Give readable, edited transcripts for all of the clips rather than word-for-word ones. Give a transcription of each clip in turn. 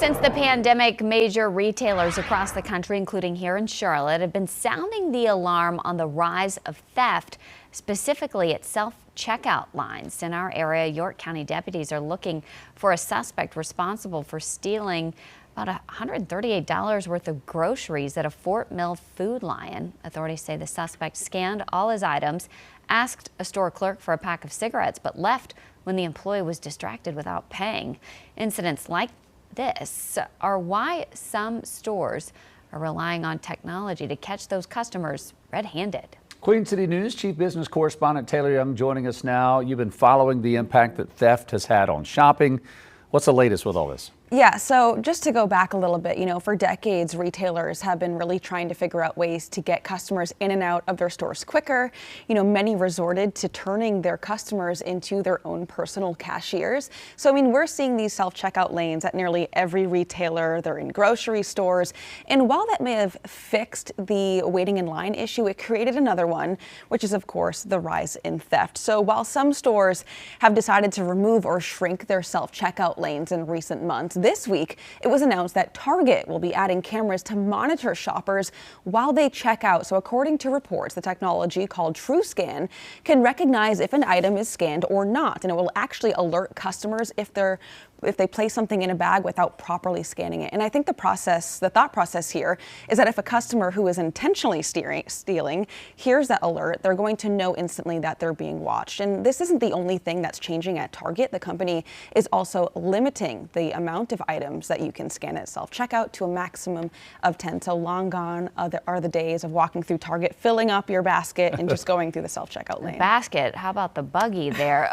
Since the pandemic, major retailers across the country, including here in Charlotte, have been sounding the alarm on the rise of theft, specifically at self-checkout lines. In our area, York County deputies are looking for a suspect responsible for stealing about $138 worth of groceries at a Fort Mill Food Lion. Authorities say the suspect scanned all his items, asked a store clerk for a pack of cigarettes, but left when the employee was distracted without paying. Incidents like this are why some stores are relying on technology to catch those customers red-handed. Queen City News Chief Business Correspondent Taylor Young joining us now. You've been following the impact that theft has had on shopping. What's the latest with all this? Yeah, so just to go back a little bit, for decades, retailers have been really trying to figure out ways to get customers in and out of their stores quicker. Many resorted to turning their customers into their own personal cashiers. So, we're seeing these self-checkout lanes at nearly every retailer. They're in grocery stores. And while that may have fixed the waiting in line issue, it created another one, which is, of course, the rise in theft. So while some stores have decided to remove or shrink their self-checkout lanes in recent months, this week, it was announced that Target will be adding cameras to monitor shoppers while they check out. So according to reports, the technology called TrueScan can recognize if an item is scanned or not, and it will actually alert customers if they place something in a bag without properly scanning it. And I think the thought process here is that if a customer who is intentionally stealing hears that alert, they're going to know instantly that they're being watched. And this isn't the only thing that's changing at Target. The company is also limiting the amount of items that you can scan at self-checkout to a maximum of 10. So long gone are the days of walking through Target, filling up your basket and just going through the self-checkout lane. Basket, how about the buggy there?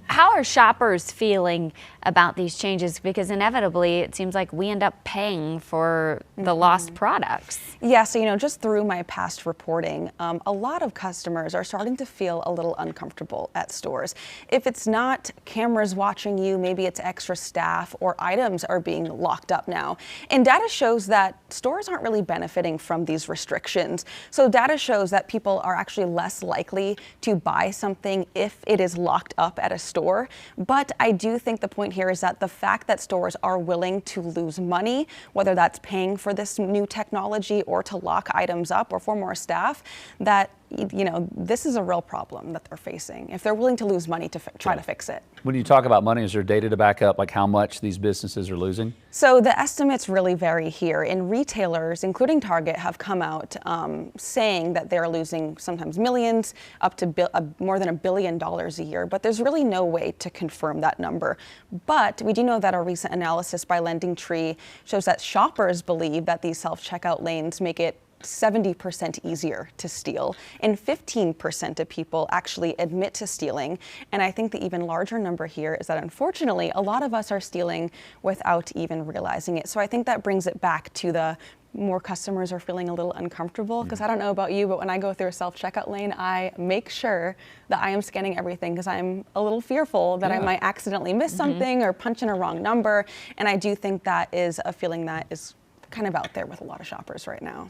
How are shoppers feeling about these changes, because inevitably it seems like we end up paying for the lost products? Yeah, so just through my past reporting, a lot of customers are starting to feel a little uncomfortable at stores. If it's not cameras watching you, maybe it's extra staff or items are being locked up now. And data shows that stores aren't really benefiting from these restrictions. So data shows that people are actually less likely to buy something if it is locked up at a store. But I do think the point here is that the fact that stores are willing to lose money, whether that's paying for this new technology or to lock items up or for more staff, that this is a real problem that they're facing if they're willing to lose money to try to fix it. When you talk about money, is there data to back up like how much these businesses are losing? So the estimates really vary here, and retailers, including Target, have come out saying that they're losing sometimes millions, up to more than $1 billion a year, but there's really no way to confirm that number. But we do know that a recent analysis by LendingTree shows that shoppers believe that these self-checkout lanes make it 70% easier to steal, and 15% of people actually admit to stealing. And I think the even larger number here is that unfortunately a lot of us are stealing without even realizing it. So I think that brings it back to the more customers are feeling a little uncomfortable, because I don't know about you, but when I go through a self-checkout lane, I make sure that I am scanning everything, because I'm a little fearful that I might accidentally miss something or punch in a wrong number. And I do think that is a feeling that is kind of out there with a lot of shoppers right now.